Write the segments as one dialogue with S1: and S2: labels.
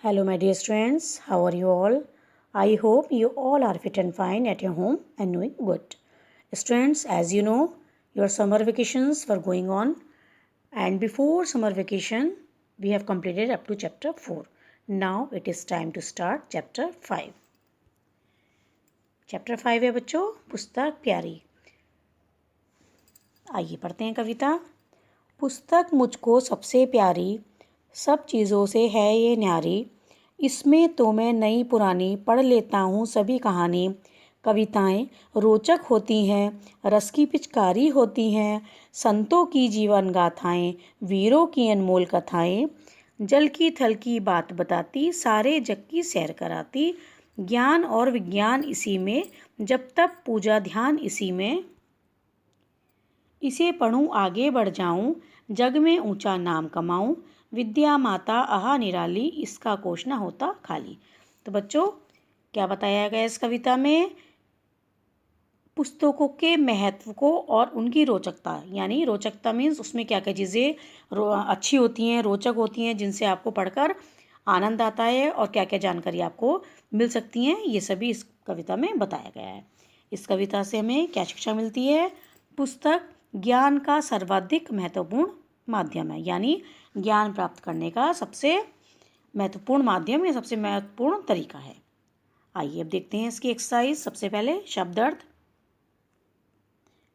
S1: Hello, my dear students. How are you all? I hope you all are fit and fine at your home and doing good. Students, as you know, your summer vacations were going on, and before summer vacation, we have completed up to chapter 4. Now it is time to start chapter 5. Chapter 5 है बच्चों, पुस्तक प्यारी। आइए पढ़ते हैं कविता। पुस्तक मुझको सबसे प्यारी, सब चीज़ों से है ये न्यारी। इसमें तो मैं नई पुरानी पढ़ लेता हूँ सभी कहानी। कविताएं रोचक होती हैं, रस की पिचकारी होती हैं। संतों की जीवन गाथाएं, वीरों की अनमोल कथाएं। जल की थल की बात बताती, सारे जग की सैर कराती। ज्ञान और विज्ञान इसी में, जब तक पूजा ध्यान इसी में। इसे पढ़ूं आगे बढ़ जाऊं, जग में ऊंचा नाम कमाऊं। विद्या माता आहा निराली, इसका कोश न होता खाली। तो बच्चों, क्या बताया गया इस कविता में? पुस्तकों के महत्व को और उनकी रोचकता, यानी रोचकता मीन्स उसमें क्या क्या चीज़ें अच्छी होती हैं, रोचक होती हैं, जिनसे आपको पढ़कर आनंद आता है और क्या क्या जानकारी आपको मिल सकती हैं, ये सभी इस कविता में बताया गया है। इस कविता से हमें क्या शिक्षा मिलती है? पुस्तक ज्ञान का सर्वाधिक महत्वपूर्ण माध्यम है, यानी ज्ञान प्राप्त करने का सबसे महत्वपूर्ण माध्यम या सबसे महत्वपूर्ण तरीका है। आइए अब देखते हैं इसकी एक्सरसाइज। सबसे पहले शब्द अर्थ।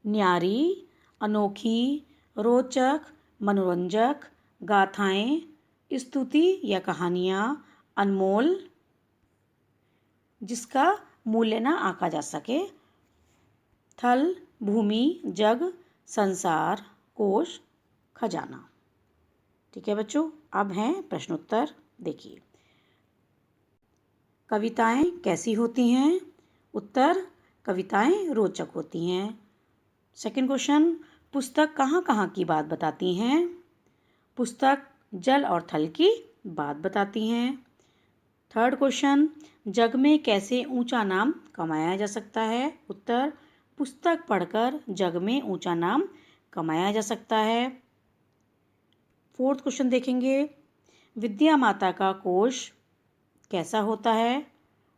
S1: न्यारी, अनोखी, रोचक, मनोरंजक, गाथाएं, स्तुति या कहानियाँ, अनमोल, जिसका मूल्य न आंका जा सके। थल, भूमि, जग, संसार, कोश, खजाना। ठीक है बच्चों, अब हैं प्रश्नोत्तर। देखिए, कविताएं कैसी होती हैं? उत्तर, कविताएं रोचक होती हैं। सेकंड क्वेश्चन, पुस्तक कहाँ कहाँ की बात बताती हैं? पुस्तक जल और थल की बात बताती हैं। थर्ड क्वेश्चन, जग में कैसे ऊंचा नाम कमाया जा सकता है? उत्तर, पुस्तक पढ़कर जग में ऊंचा नाम कमाया जा सकता है। फोर्थ क्वेश्चन देखेंगे, विद्या माता का कोश कैसा होता है?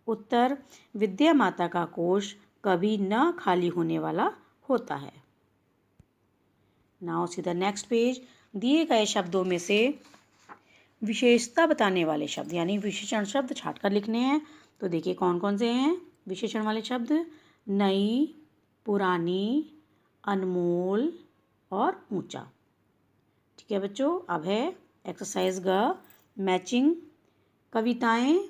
S1: उत्तर, विद्या माता का कोश कभी न खाली होने वाला होता है। Now see the next page. दिए गए शब्दों में से विशेषता बताने वाले शब्द, यानी विशेषण शब्द छांटकर लिखने हैं। तो देखिए कौन कौन से हैं विशेषण वाले शब्द? नई, पुरानी, अनमोल और ऊंचा। ठीक है बच्चों, अब है एक्सरसाइज ग, मैचिंग। कविताएं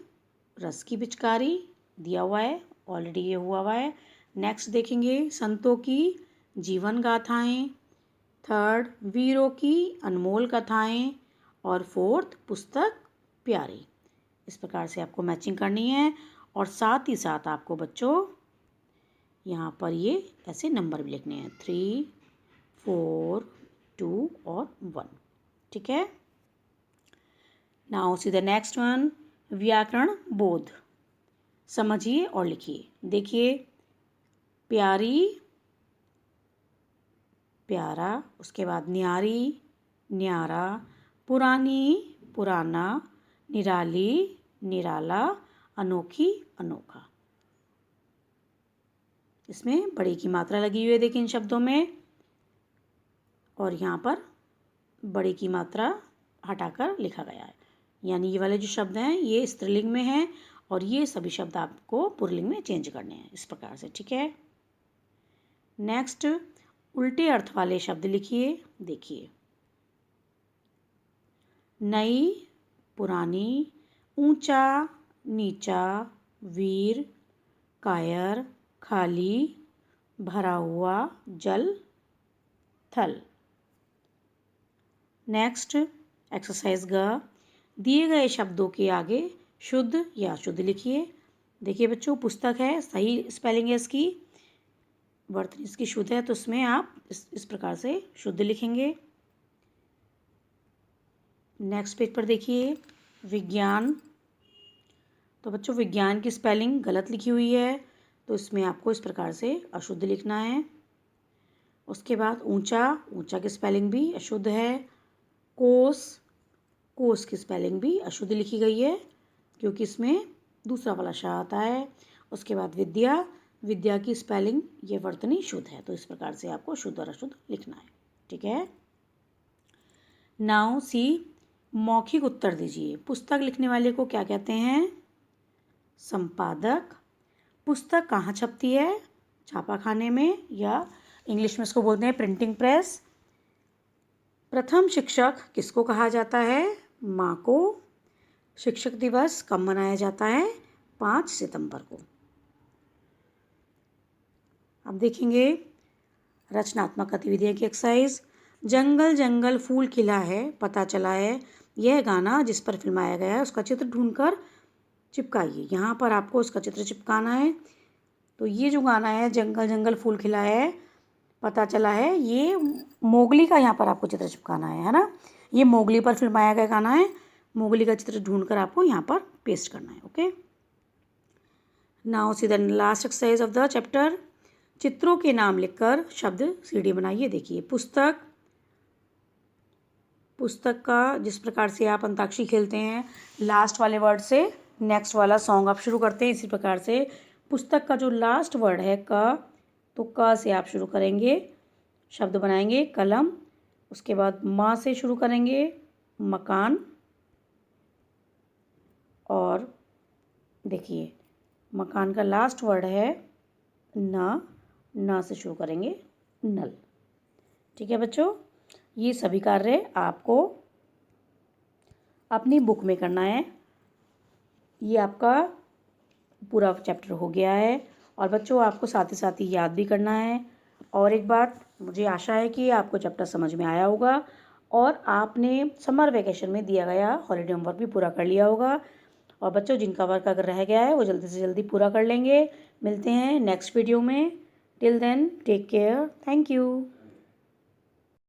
S1: रस की पिचकारी दिया हुआ है, ऑलरेडी ये हुआ है। नेक्स्ट देखेंगे संतों की जीवन गाथाएं। थर्ड, वीरों की अनमोल कथाएं। और फोर्थ, पुस्तक प्यारी। इस प्रकार से आपको मैचिंग करनी है, और साथ ही साथ आपको बच्चों यहाँ पर ये ऐसे नंबर भी लिखने हैं, 3, 4, 2 और 1। ठीक है। Now see the next one, व्याकरण बोध। समझिए और लिखिए। देखिए, प्यारी, प्यारा, उसके बाद न्यारी, न्यारा, पुरानी, पुराना, निराली, निराला, अनोखी, अनोखा। इसमें बड़े की मात्रा लगी हुई है, देखिए इन शब्दों में, और यहाँ पर बड़े की मात्रा हटाकर लिखा गया है, यानी ये वाले जो शब्द हैं ये स्त्रीलिंग में हैं और ये सभी शब्द आपको पुल्लिंग में चेंज करने हैं, इस प्रकार से। ठीक है। नेक्स्ट, उल्टे अर्थ वाले शब्द लिखिए। देखिए, नई, पुरानी, ऊंचा, नीचा, वीर, कायर, खाली, भरा हुआ, जल, थल। नेक्स्ट एक्सरसाइज ग, दिए गए शब्दों के आगे शुद्ध या अशुद्ध लिखिए। देखिए बच्चों, पुस्तक है, सही स्पेलिंग है इसकी, वर्तनी इसकी शुद्ध है, तो उसमें आप इस प्रकार से शुद्ध लिखेंगे। नेक्स्ट पेज पर देखिए, विज्ञान। तो बच्चों, विज्ञान की स्पेलिंग गलत लिखी हुई है, तो इसमें आपको इस प्रकार से अशुद्ध लिखना है। उसके बाद ऊंचा, ऊंचा की स्पेलिंग भी अशुद्ध है। कोस, कोस की स्पेलिंग भी अशुद्ध लिखी गई है, क्योंकि इसमें दूसरा वाला श आता है। उसके बाद विद्या, विद्या की स्पेलिंग ये वर्तनी शुद्ध है, तो इस प्रकार से आपको शुद्ध और अशुद्ध लिखना है। ठीक है। नाउ सी, मौखिक उत्तर दीजिए। पुस्तक लिखने वाले को क्या कहते हैं? संपादक। पुस्तक कहाँ छपती है? छापाखाने में, या इंग्लिश में इसको बोलते हैं प्रिंटिंग प्रेस। प्रथम शिक्षक किसको कहा जाता है? माँ को। शिक्षक दिवस कब मनाया जाता है? 5 सितंबर को। अब देखेंगे रचनात्मक गतिविधियों की एक्सरसाइज। जंगल जंगल फूल खिला है, पता चला है। यह गाना जिस पर फिल्माया गया है उसका चित्र ढूंढकर चिपकाइए। यहाँ पर आपको उसका चित्र चिपकाना है। तो ये जो गाना है जंगल जंगल फूल खिला है, पता चला है, ये मोगली का यहाँ पर आपको चित्र चिपकाना है ना। ये मोगली पर फिल्माया गया गाना है। मोगली का चित्र ढूंढकर आपको यहाँ पर पेस्ट करना है। Okay. Now see the last exercise of the chapter. चित्रों के नाम लिखकर शब्द सीढ़ी बनाइए। देखिए पुस्तक, पुस्तक का जिस प्रकार से आप अंताक्षरी खेलते हैं, लास्ट वाले वर्ड से नेक्स्ट वाला सॉन्ग आप शुरू करते हैं, इसी प्रकार से पुस्तक का जो लास्ट वर्ड है क, तो क से आप शुरू करेंगे, शब्द बनाएंगे कलम। उसके बाद माँ से शुरू करेंगे मकान, और देखिए मकान का लास्ट वर्ड है न, न से शुरू करेंगे नल। ठीक है बच्चों, ये सभी कार्य आपको अपनी बुक में करना है। ये आपका पूरा चैप्टर हो गया है, और बच्चों आपको साथ ही याद भी करना है। और एक बात, मुझे आशा है कि आपको चैप्टर समझ में आया होगा और आपने समर वेकेशन में दिया गया हॉलीडे होमवर्क भी पूरा कर लिया होगा। और बच्चों जिनका वर्क अगर रह गया है वो जल्दी से जल्दी पूरा कर लेंगे। मिलते हैं नेक्स्ट वीडियो में। Till then take care, thank you.